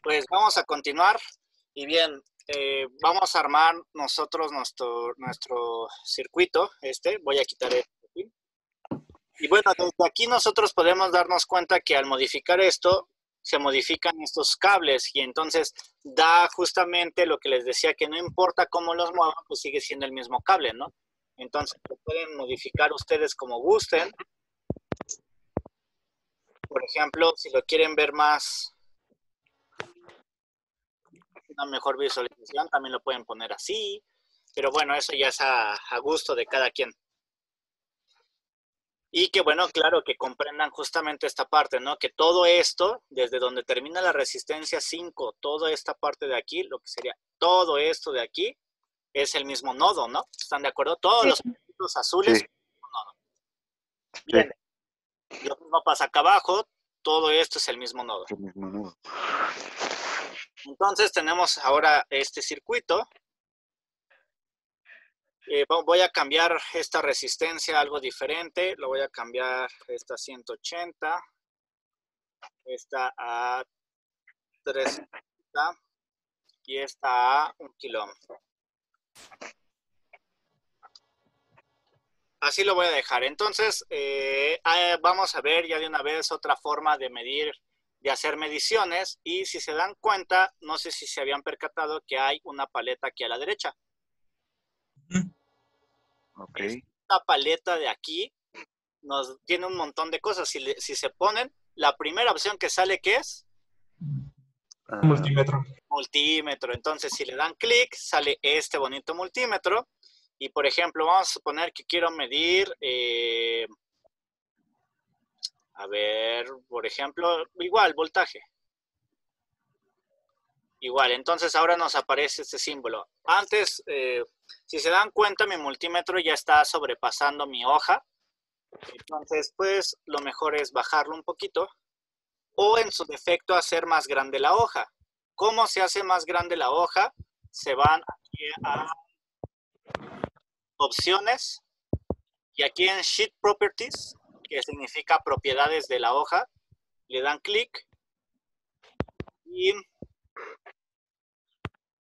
Pues vamos a continuar y bien, vamos a armar nosotros nuestro circuito. Voy a quitar esto aquí. Y bueno, desde aquí nosotros podemos darnos cuenta que al modificar esto, se modifican estos cables y entonces da justamente lo que les decía, que no importa cómo los muevan, pues sigue siendo el mismo cable, ¿no? Entonces lo pueden modificar ustedes como gusten. Por ejemplo, si lo quieren ver más, una mejor visualización, también lo pueden poner así, pero bueno, eso ya es a gusto de cada quien. Y que bueno, claro, que comprendan justamente esta parte, ¿no? Que todo esto, desde donde termina la resistencia 5, toda esta parte de aquí, lo que sería todo esto de aquí, es el mismo nodo, ¿no? ¿Están de acuerdo? Todos Sí. los puntitos azules, Sí, nodo. sí, Bien, lo mismo pasa acá abajo, todo esto es el mismo nodo. el mismo nudo. Entonces tenemos ahora este circuito. Voy a cambiar esta resistencia a algo diferente. Lo voy a cambiar esta 180, esta a 360 y esta a 1 kilo. Así lo voy a dejar. Entonces, vamos a ver ya de una vez otra forma de medir, de hacer mediciones. Y si se dan cuenta, no sé si se habían percatado que hay una paleta aquí a la derecha. Ok. Esta paleta de aquí nos tiene un montón de cosas. Si se ponen, la primera opción que sale, ¿qué es? Multímetro. Multímetro. Entonces, si le dan clic, sale este bonito multímetro. Y, por ejemplo, vamos a suponer que quiero medir, a ver, por ejemplo, igual, voltaje. Igual, entonces ahora nos aparece este símbolo. Antes, si se dan cuenta, mi multímetro ya está sobrepasando mi hoja. Entonces, pues, lo mejor es bajarlo un poquito. O, en su defecto, hacer más grande la hoja. ¿Cómo se hace más grande la hoja? Se van aquí a opciones y aquí en Sheet Properties, que significa propiedades de la hoja, le dan clic y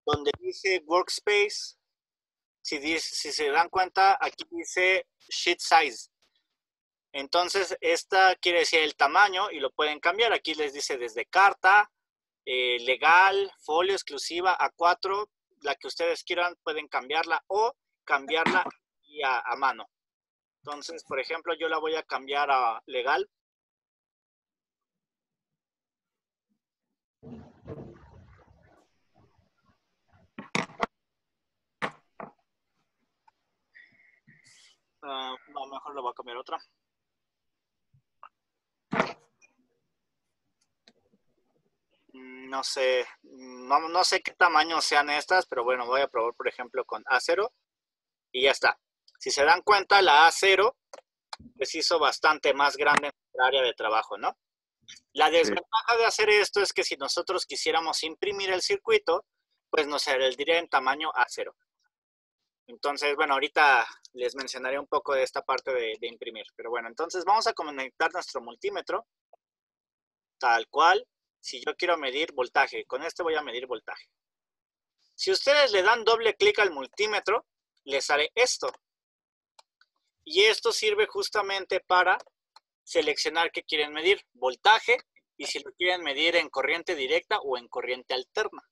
donde dice Workspace, si se dan cuenta, aquí dice Sheet Size. Entonces, esta quiere decir el tamaño y lo pueden cambiar. Aquí les dice desde carta, legal, folio exclusiva, A4, la que ustedes quieran, pueden cambiarla o cambiarla a mano. Entonces, por ejemplo, yo la voy a cambiar a legal. No, mejor lo voy a cambiar a otra. No sé, no sé qué tamaño sean estas, pero bueno, voy a probar, por ejemplo, con A0 y ya está. Si se dan cuenta, la A0 pues hizo bastante más grande nuestra área de trabajo, ¿no? La desventaja de hacer esto es que si nosotros quisiéramos imprimir el circuito, pues nos saldría en tamaño A0. Entonces, bueno, ahorita les mencionaré un poco de esta parte de imprimir. Pero bueno, entonces vamos a conectar nuestro multímetro, tal cual. Si yo quiero medir voltaje, con este voy a medir voltaje. Si ustedes le dan doble clic al multímetro, les sale esto. Y esto sirve justamente para seleccionar qué quieren medir, voltaje, y si lo quieren medir en corriente directa o en corriente alterna.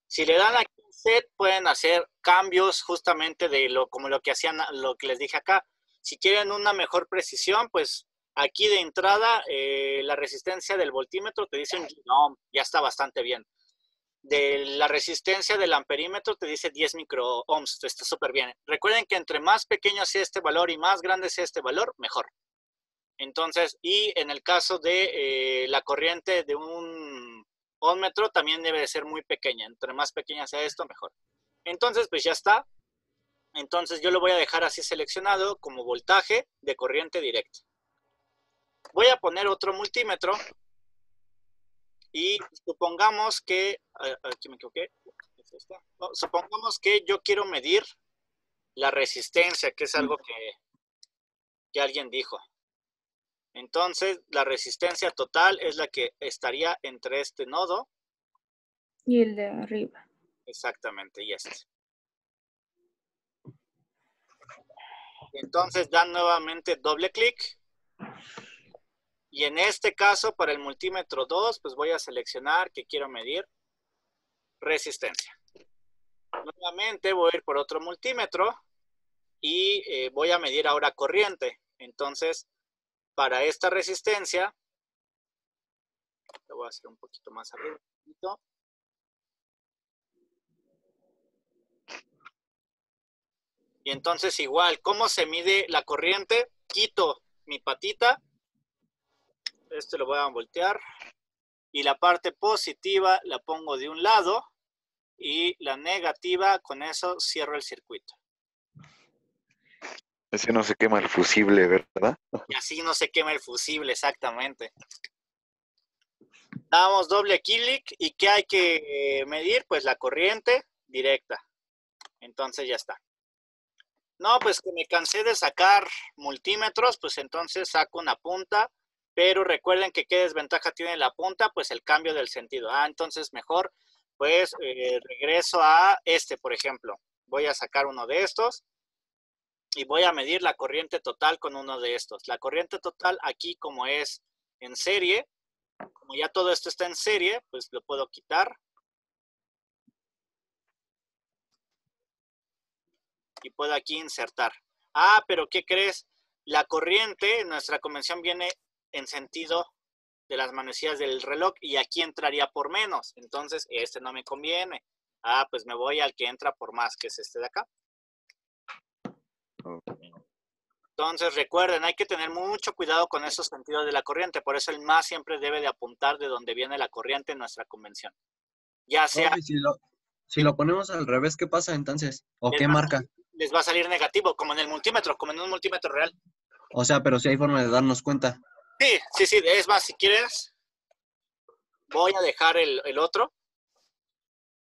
Si le dan aquí set, pueden hacer cambios justamente de como lo que hacían, lo que les dije acá. Si quieren una mejor precisión, pues aquí de entrada la resistencia del voltímetro te dice un ohm, ya está bastante bien. De la resistencia del amperímetro te dice 10 microohms, está súper bien. Recuerden que entre más pequeño sea este valor y más grande sea este valor, mejor. Entonces, y en el caso de la corriente de un ohmmetro también debe de ser muy pequeña. Entre más pequeña sea esto, mejor. Entonces, pues ya está. Entonces yo lo voy a dejar así seleccionado como voltaje de corriente directa. Voy a poner otro multímetro y supongamos que, aquí me equivoqué, supongamos que yo quiero medir la resistencia, que es algo que alguien dijo. Entonces, la resistencia total es la que estaría entre este nodo Y el de arriba. Exactamente, y este. Entonces dan nuevamente doble clic. Y en este caso, para el multímetro 2, pues voy a seleccionar que quiero medir resistencia. Nuevamente voy a ir por otro multímetro y voy a medir ahora corriente. Entonces, para esta resistencia, lo voy a hacer un poquito más arriba. Y entonces igual, ¿cómo se mide la corriente? Quito mi patita. Este lo voy a voltear. Y la parte positiva la pongo de un lado. Y la negativa, con eso cierro el circuito. Así no se quema el fusible, ¿verdad? Y así no se quema el fusible, exactamente. Damos doble clic. ¿Y qué hay que medir? Pues la corriente directa. Entonces ya está. No, pues que me cansé de sacar multímetros, pues entonces saco una punta, pero recuerden que qué desventaja tiene la punta, pues el cambio del sentido. Entonces mejor, pues regreso a este, por ejemplo. Voy a sacar uno de estos y voy a medir la corriente total con uno de estos. La corriente total aquí, como es en serie, como ya todo esto está en serie, pues lo puedo quitar. Y puedo aquí insertar. Pero ¿qué crees? La corriente, nuestra convención viene en sentido de las manecillas del reloj y aquí entraría por menos. Entonces, este no me conviene. Pues me voy al que entra por más, que es este de acá. Entonces, recuerden, hay que tener mucho cuidado con esos sentidos de la corriente. Por eso el más siempre debe de apuntar de donde viene la corriente en nuestra convención. Ya sea... Profe, si lo ponemos al revés, ¿qué pasa entonces? ¿O qué marca? Les va a salir negativo, como en el multímetro, como en un multímetro real. O sea, pero si hay forma de darnos cuenta. Sí. Es más, si quieres, voy a dejar el otro.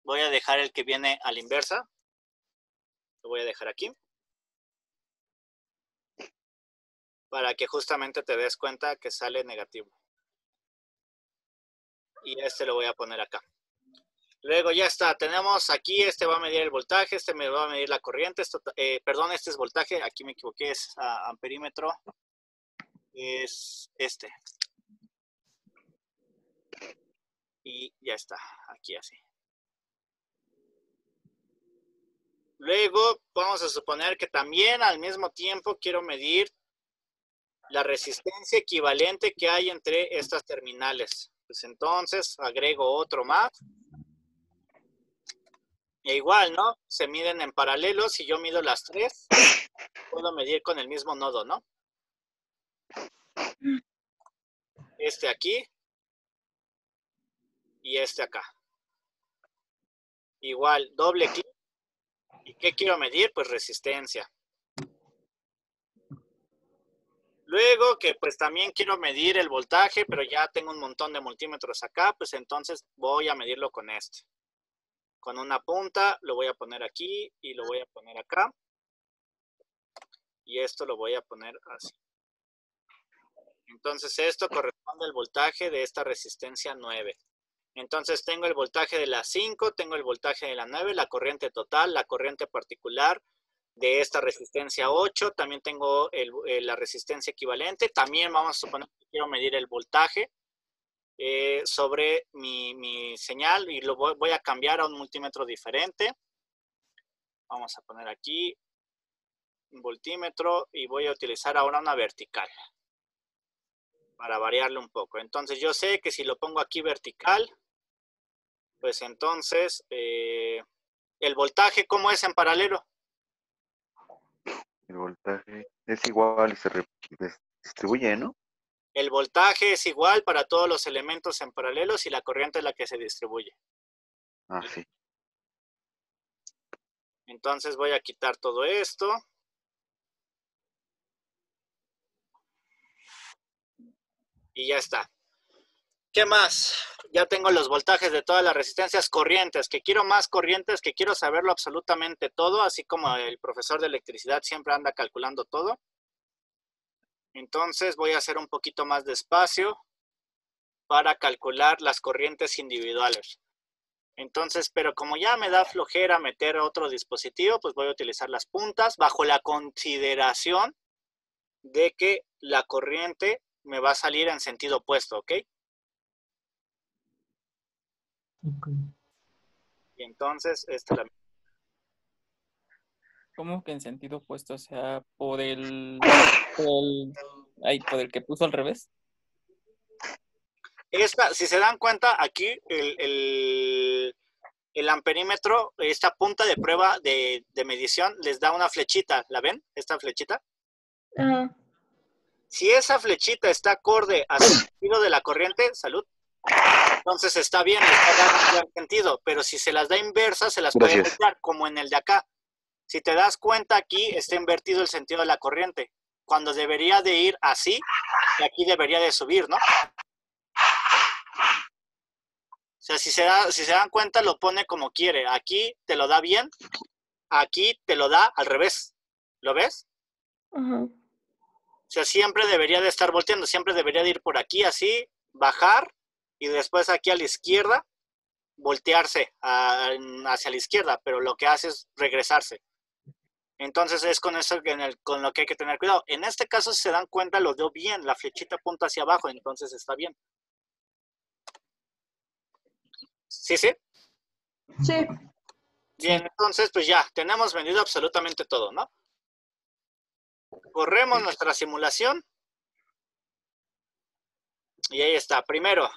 Voy a dejar el que viene a la inversa. Lo voy a dejar aquí. Para que justamente te des cuenta que sale negativo. Y este lo voy a poner acá. Luego ya está. Tenemos aquí, este va a medir el voltaje, este me va a medir la corriente. Perdón, este es voltaje. Aquí me equivoqué, es amperímetro. Es este. Y ya está, aquí así. Luego vamos a suponer que también al mismo tiempo quiero medir la resistencia equivalente que hay entre estas terminales. Pues entonces agrego otro más. E igual, ¿no? Se miden en paralelo. Si yo mido las tres, puedo medir con el mismo nodo, ¿no? Este aquí y este acá. Igual, doble clic. ¿Y qué quiero medir? Pues resistencia. Luego que pues también quiero medir el voltaje, pero ya tengo un montón de multímetros acá, pues entonces voy a medirlo con este. Con una punta lo voy a poner aquí y lo voy a poner acá. Y esto lo voy a poner así. Entonces esto corresponde al voltaje de esta resistencia 9. Entonces tengo el voltaje de la 5, tengo el voltaje de la 9, la corriente total, la corriente particular de esta resistencia 8, también tengo la resistencia equivalente. También vamos a suponer que quiero medir el voltaje sobre mi señal y lo voy a cambiar a un multímetro diferente. Vamos a poner aquí un voltímetro y voy a utilizar ahora una vertical para variarle un poco. Entonces yo sé que si lo pongo aquí vertical, pues entonces el voltaje, ¿cómo es en paralelo? El voltaje es igual y se distribuye, ¿no? El voltaje es igual para todos los elementos en paralelo y la corriente es la que se distribuye. Sí. Entonces voy a quitar todo esto. Y ya está. ¿Qué más? Ya tengo los voltajes de todas las resistencias, corrientes, que quiero más corrientes, que quiero saberlo absolutamente todo, así como el profesor de electricidad siempre anda calculando todo. Entonces voy a hacer un poquito más despacio para calcular las corrientes individuales. Entonces, pero como ya me da flojera meter otro dispositivo, pues voy a utilizar las puntas bajo la consideración de que la corriente me va a salir en sentido opuesto, ¿ok? Ok. Y entonces, esta es la... ¿Cómo que en sentido opuesto? O sea, por el que puso al revés. Esta, si se dan cuenta, aquí el amperímetro, esta punta de prueba de medición, les da una flechita. ¿La ven? Esta flechita. Ajá. Si esa flechita está acorde al sentido de la corriente, salud, entonces está bien, está dando buen sentido. Pero si se las da inversas, se las puede Gracias. voltear, como en el de acá. Si te das cuenta, aquí está invertido el sentido de la corriente. Cuando debería de ir así, y aquí debería de subir, ¿no? O sea, si se dan cuenta, lo pone como quiere. Aquí te lo da bien, aquí te lo da al revés. ¿Lo ves? Ajá. O sea, siempre debería de estar volteando, siempre debería de ir por aquí así, bajar, y después aquí a la izquierda, voltearse hacia la izquierda, pero lo que hace es regresarse. Entonces es con eso con lo que hay que tener cuidado. En este caso, si se dan cuenta, lo dio bien, la flechita apunta hacia abajo, entonces está bien. ¿Sí, sí? Sí. Bien, entonces pues ya, tenemos vendido absolutamente todo, ¿no? Corremos nuestra simulación. Y ahí está. Primero,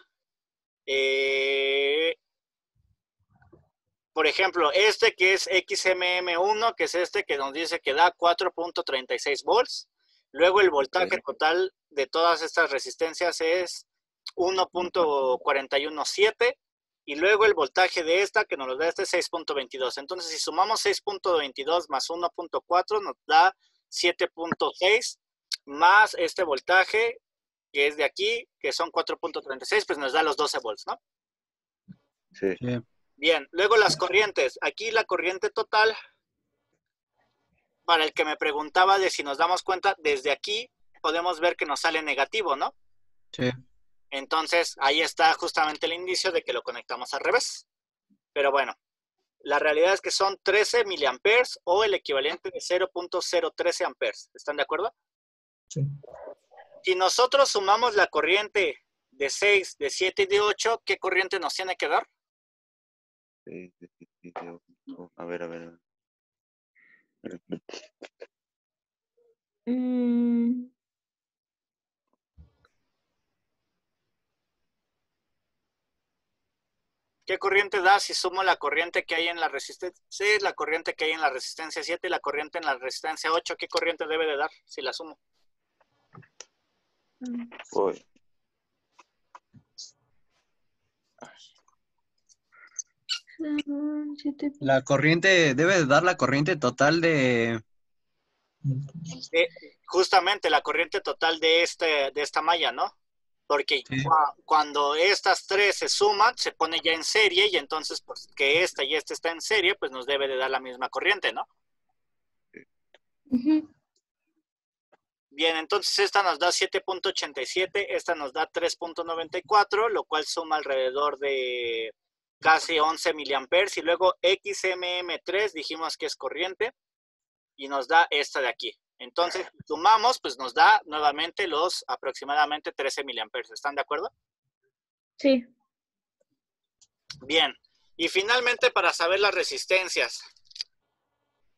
por ejemplo, este que es XMM1, que es este que nos dice que da 4.36 volts. Luego el voltaje total de todas estas resistencias es 1.417. Y luego el voltaje de esta que nos lo da este 6.22. Entonces, si sumamos 6.22 más 1.4 nos da 7.6 más este voltaje que es de aquí, que son 4.36, pues nos da los 12 volts, ¿no? Sí. Sí. Bien, luego las corrientes. Aquí la corriente total, para el que me preguntaba de si nos damos cuenta, desde aquí podemos ver que nos sale negativo, ¿no? Sí. Entonces, ahí está justamente el indicio de que lo conectamos al revés. Pero bueno, la realidad es que son 13 miliamperes o el equivalente de 0.013 amperes. ¿Están de acuerdo? Sí. Si nosotros sumamos la corriente de 6, de 7 y de 8, ¿qué corriente nos tiene que dar? A ver. Mm, ¿Qué corriente da si sumo la corriente que hay en la resistencia 6, la corriente que hay en la resistencia 7 y la corriente en la resistencia 8? ¿Qué corriente debe de dar si la sumo? Voy. siete. La corriente, debe de dar la corriente total de... Justamente la corriente total de esta malla, ¿no? Porque Sí. cuando estas tres se suman, se pone ya en serie y entonces pues que esta y esta está en serie, pues nos debe de dar la misma corriente, ¿no? Ujú. Bien, entonces esta nos da 7.87, esta nos da 3.94, lo cual suma alrededor de casi 11 miliamperes. Y luego XMM3 dijimos que es corriente y nos da esta de aquí. Entonces, sumamos, pues nos da nuevamente los aproximadamente 13 miliamperes. ¿Están de acuerdo? Sí. Bien. Y finalmente, para saber las resistencias.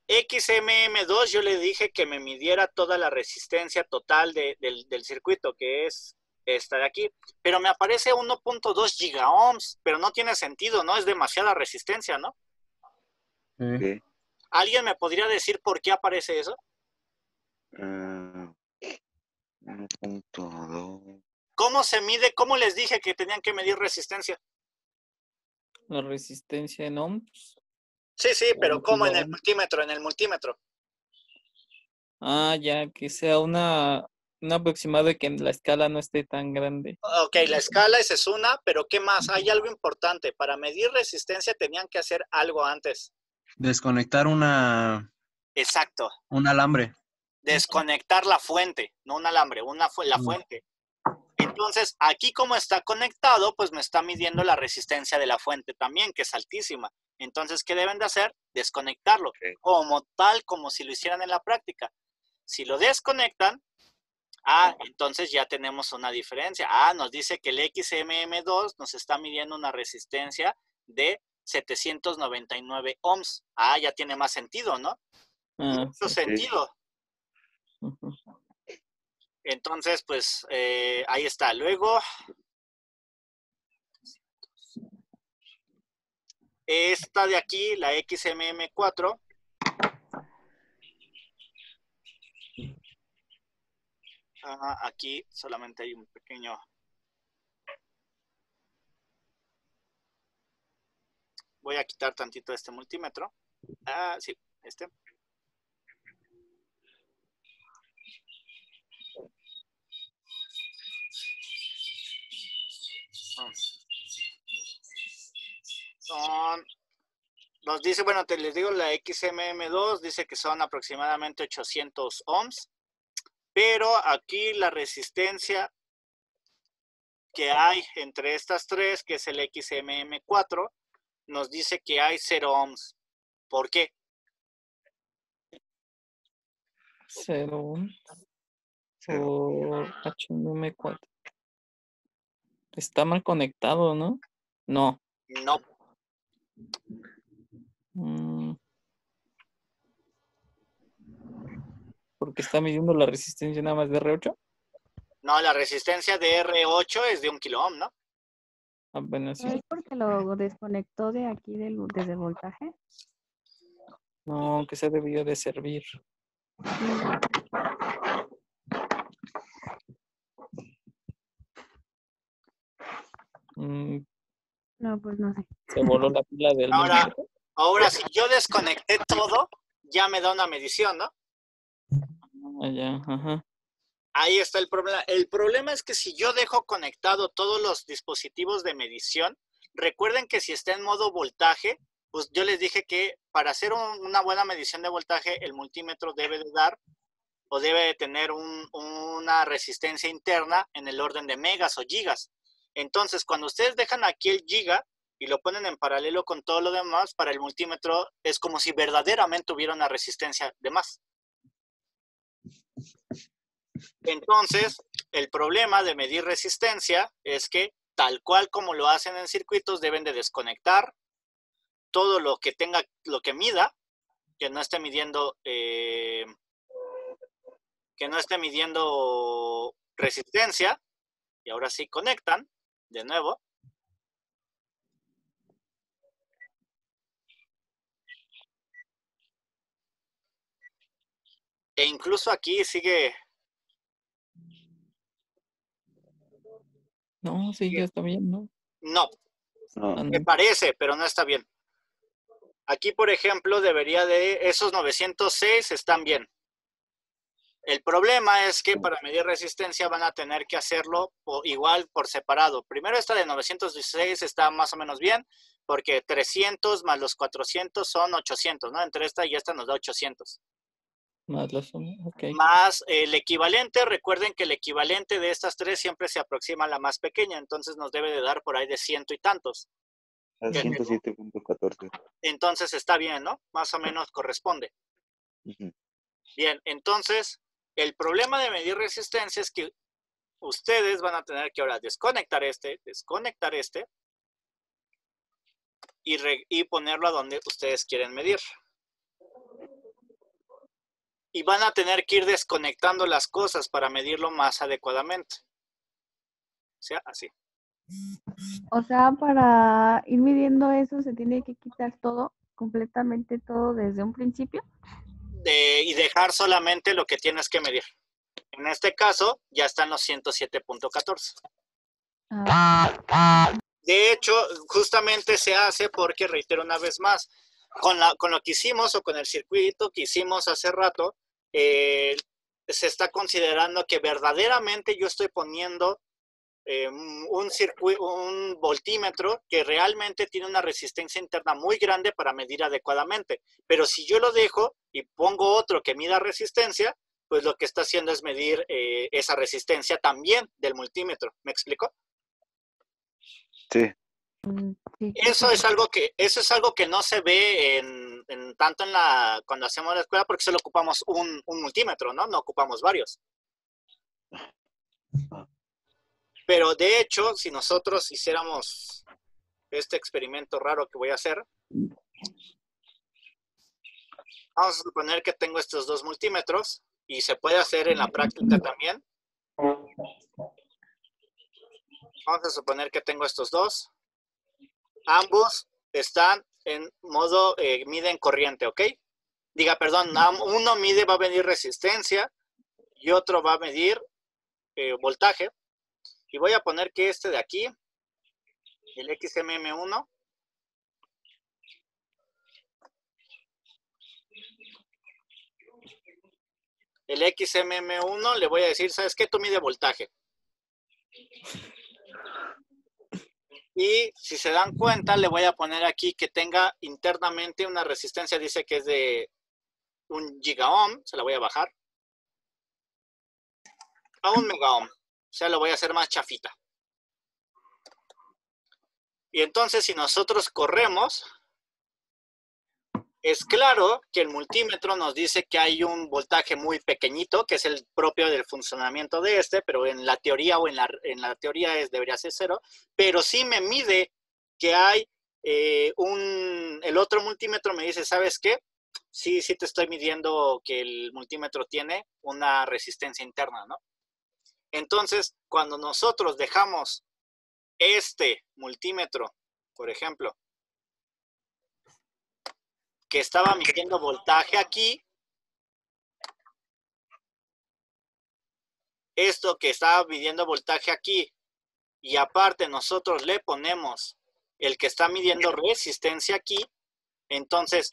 XMM2 yo le dije que me midiera toda la resistencia total del circuito, que es esta de aquí. Pero me aparece 1.2 gigaohms, pero no tiene sentido, ¿no? Es demasiada resistencia, ¿no? Sí. ¿Alguien me podría decir por qué aparece eso? 1.2. ¿Cómo se mide? ¿Cómo les dije que tenían que medir resistencia? La resistencia en ohms. Sí, pero ¿cómo en el Kilo. multímetro? En el multímetro. Ah, ya, que sea un aproximado de que la escala no esté tan grande. Ok, la escala esa es una, pero ¿qué más? Hay algo importante. Para medir resistencia tenían que hacer algo antes. Desconectar Exacto. un alambre. Desconectar la fuente, no un alambre, la fuente. Entonces, aquí como está conectado, pues me está midiendo la resistencia de la fuente también, que es altísima. Entonces, ¿qué deben de hacer? Desconectarlo, como tal, como si lo hicieran en la práctica. Si lo desconectan, entonces ya tenemos una diferencia. Nos dice que el XMM2 nos está midiendo una resistencia de 799 ohms. Ya tiene más sentido, ¿no? Mucho Sí. sentido. Ujú. Entonces, pues, ahí está. Luego, esta de aquí, la XMM4, aquí solamente hay un pequeño... Voy a quitar tantito este multímetro. Sí, este. Nos dice, bueno, les digo, la XMM2 dice que son aproximadamente 800 ohms, pero aquí la resistencia que hay entre estas tres, que es el XMM4, nos dice que hay 0 ohms. ¿Por qué? 0 por HM4. Está mal conectado, ¿no? No. No. Porque está midiendo la resistencia nada más de R8. No, la resistencia de R8 es de 1 kilo ohm, ¿no? Apenas ¿No es porque lo desconectó de aquí desde el voltaje? No, que se debió de servir. No, pues no sé. Se voló la pila del Ahora, si yo desconecté todo, ya me da una medición, ¿no? Ya, ajá. Ahí está el problema. El problema es que si yo dejo conectado todos los dispositivos de medición, recuerden que si está en modo voltaje, pues yo les dije que para hacer una buena medición de voltaje, el multímetro debe de dar o debe de tener una resistencia interna en el orden de megas o gigas. Entonces, cuando ustedes dejan aquí el giga y lo ponen en paralelo con todo lo demás, para el multímetro es como si verdaderamente hubiera una resistencia de más. Entonces, el problema de medir resistencia es que, tal cual como lo hacen en circuitos, deben de desconectar todo lo que tenga, lo que mida, que no esté midiendo resistencia, y ahora sí conectan de nuevo. E incluso aquí sigue. No, sí, ya está bien, ¿no? No, No. me parece, pero no está bien. Aquí, por ejemplo, debería de, esos 906 están bien. El problema es que para medir resistencia van a tener que hacerlo igual por separado. Primero esta de 916 está más o menos bien, porque 300 más los 400 son 800, ¿no? Entre esta y esta nos da 800. Más la suma, ok. Más el equivalente, recuerden que el equivalente de estas tres siempre se aproxima a la más pequeña, entonces nos debe de dar por ahí de 100 y tantos. A 107.14. Entonces está bien, ¿no? Más o menos corresponde. Ujú. Bien, entonces, el problema de medir resistencia es que ustedes van a tener que ahora desconectar este y ponerlo a donde ustedes quieren medir. Y van a tener que ir desconectando las cosas para medirlo más adecuadamente. O sea, así. O sea, para ir midiendo eso se tiene que quitar todo, completamente todo desde un principio. Y dejar solamente lo que tienes que medir. En este caso, ya están los 107.14. De hecho, justamente se hace porque, reitero una vez más, con lo que hicimos o con el circuito que hicimos hace rato, se está considerando que verdaderamente yo estoy poniendo un voltímetro que realmente tiene una resistencia interna muy grande para medir adecuadamente. Pero si yo lo dejo y pongo otro que mida resistencia, pues lo que está haciendo es medir esa resistencia también del multímetro. ¿Me explico? Sí. Sí, Eso es algo que no se ve tanto cuando hacemos la escuela, porque solo ocupamos un multímetro, ¿no? No ocupamos varios. Pero de hecho, si nosotros hiciéramos este experimento raro que voy a hacer, vamos a suponer que tengo estos dos multímetros y se puede hacer en la práctica también. Vamos a suponer que tengo estos dos. Ambos están en modo miden corriente, ¿ok? Diga, perdón, uno va a medir resistencia y otro va a medir voltaje. Y voy a poner que este de aquí, el XMM1, el XMM1 le voy a decir, ¿sabes qué? Tú mide voltaje. Y si se dan cuenta, le voy a poner aquí que tenga internamente una resistencia, dice que es de 1 gigaohm, se la voy a bajar, a 1 megaohm. O sea, lo voy a hacer más chafita. Y entonces, si nosotros corremos, es claro que el multímetro nos dice que hay un voltaje muy pequeñito, que es el propio del funcionamiento de este, pero en la teoría teoría debería ser 0, pero sí me mide que hay el otro multímetro me dice, ¿sabes qué? Sí te estoy midiendo que el multímetro tiene una resistencia interna, ¿no? Entonces, cuando nosotros dejamos este multímetro, por ejemplo, que estaba midiendo voltaje aquí, esto que estaba midiendo voltaje aquí, y aparte nosotros le ponemos el que está midiendo resistencia aquí, entonces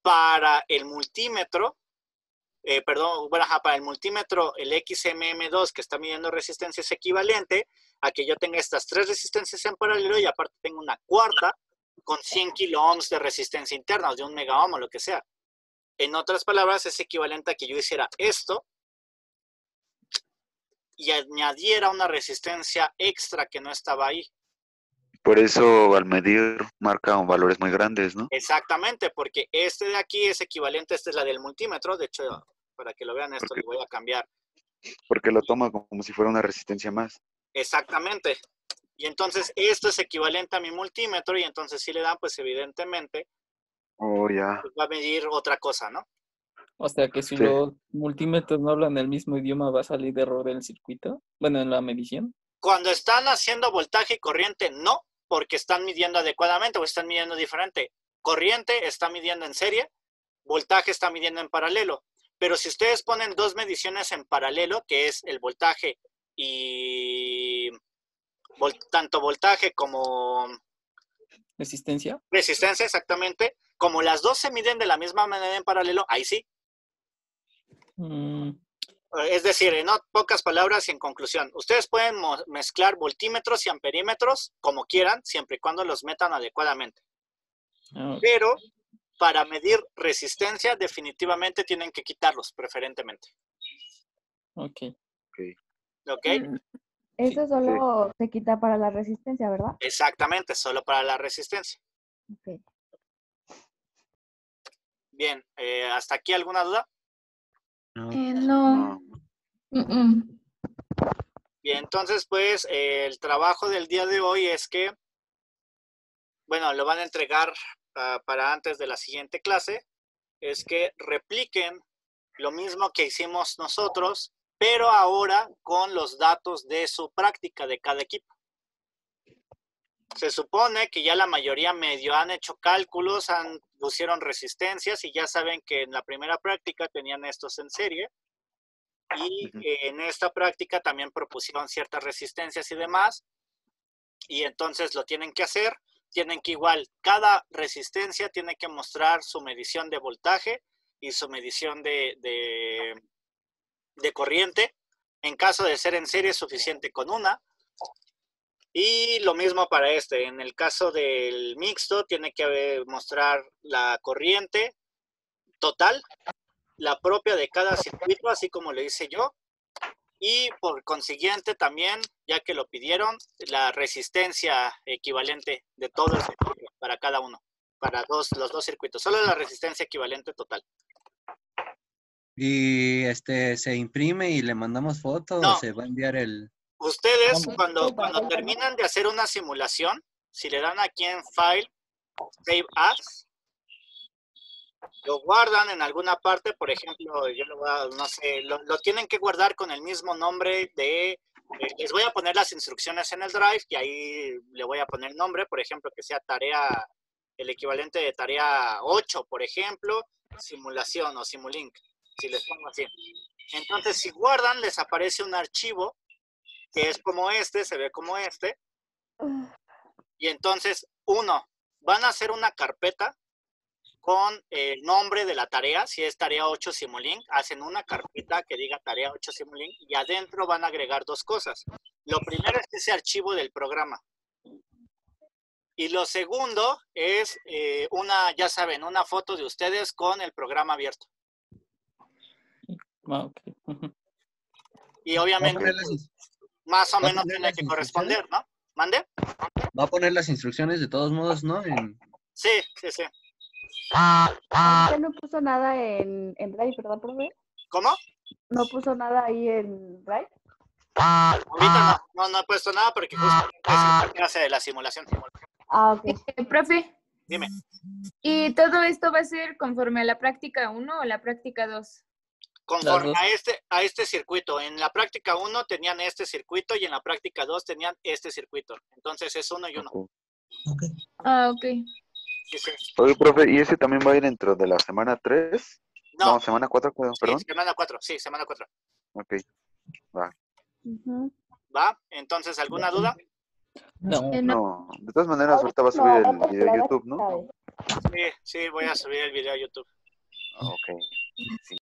para el multímetro, para el multímetro, el XMM2 que está midiendo resistencia es equivalente a que yo tenga estas tres resistencias en paralelo y aparte tengo una cuarta con 100 kiloohms de resistencia interna, o de 1 megaohm o lo que sea. En otras palabras, es equivalente a que yo hiciera esto y añadiera una resistencia extra que no estaba ahí. Por eso al medir marcan valores muy grandes, ¿no? Exactamente, porque este de aquí es equivalente, esta es la del multímetro, de hecho, para que lo vean esto le voy a cambiar. Porque lo toma como si fuera una resistencia más. Exactamente. Y entonces esto es equivalente a mi multímetro y entonces si le dan, pues evidentemente Oh, ya. pues va a medir otra cosa, ¿no? O sea que si Sí. los multímetros no hablan el mismo idioma, ¿va a salir de error el circuito? Bueno, en la medición. Cuando están haciendo voltaje y corriente, no, porque están midiendo adecuadamente o están midiendo diferente. Corriente está midiendo en serie, voltaje está midiendo en paralelo. Pero si ustedes ponen dos mediciones en paralelo, que es el voltaje y tanto voltaje como ¿Resistencia? resistencia, exactamente, como las dos se miden de la misma manera en paralelo, ahí sí. Es decir, en pocas palabras y en conclusión, ustedes pueden mezclar voltímetros y amperímetros como quieran, siempre y cuando los metan adecuadamente. Pero para medir resistencia, definitivamente tienen que quitarlos, preferentemente. Ok. ¿Ok? Eso solo se quita para la resistencia, ¿verdad? Exactamente, solo para la resistencia. Ok. Bien, ¿hasta aquí alguna duda? No. Bien, entonces, pues, el trabajo del día de hoy es que, bueno, lo van a entregar para antes de la siguiente clase, es que repliquen lo mismo que hicimos nosotros, pero ahora con los datos de su práctica de cada equipo. Se supone que ya la mayoría medio han hecho cálculos, pusieron resistencias y ya saben que en la primera práctica tenían estos en serie. Y en esta práctica también propusieron ciertas resistencias y demás. Y entonces lo tienen que hacer. Tienen que igual, cada resistencia tiene que mostrar su medición de voltaje y su medición de corriente. En caso de ser en serie es suficiente con una. Y lo mismo para este. En el caso del mixto tiene que mostrar la corriente total la propia de cada circuito, así como lo hice yo. Y por consiguiente también, ya que lo pidieron, la resistencia equivalente de todo el circuito para cada uno, para los dos circuitos. Solo la resistencia equivalente total. Y se imprime y le mandamos foto No. o se va a enviar el... Ustedes, cuando terminan de hacer una simulación, si le dan aquí en File, Save As, lo guardan en alguna parte, por ejemplo, yo lo voy a, no sé, lo tienen que guardar con el mismo nombre de, les voy a poner las instrucciones en el Drive y ahí le voy a poner nombre, por ejemplo, que sea tarea, el equivalente de tarea 8, por ejemplo, simulación o Simulink, si les pongo así. Entonces, si guardan, les aparece un archivo que es como este, se ve como este, y entonces, van a hacer una carpeta con el nombre de la tarea, si es tarea 8 Simulink, hacen una carpeta que diga tarea 8 Simulink y adentro van a agregar dos cosas. Lo primero es ese archivo del programa. Y lo segundo es ya saben, una foto de ustedes con el programa abierto. Ok. Y obviamente, más o menos tiene que corresponder, ¿no? ¿Mande? Va a poner las instrucciones de todos modos, ¿no? Sí. Usted no puso nada en Drive, ¿verdad, profe? ¿Cómo? ¿No puso nada ahí en Drive? Ahorita no he puesto nada porque justo es la clase de la simulación. Ah, ok. Profe, Dime. ¿y todo esto va a ser conforme a la práctica 1 o la práctica 2? Conforme a este circuito. En la práctica 1 tenían este circuito y en la práctica 2 tenían este circuito. Entonces es uno y uno. Ok. Ah, ok. Sí. Oye, profe, ¿y ese también va a ir dentro de la semana 3? No, No, semana 4, perdón. sí, semana 4. Sí, semana 4. Ok, va. Ujú. ¿Va? Entonces, ¿alguna duda? No. No, de todas maneras, ahorita va a subir el video a YouTube, ¿no? Sí, voy a subir el video a YouTube. Ok. Sí.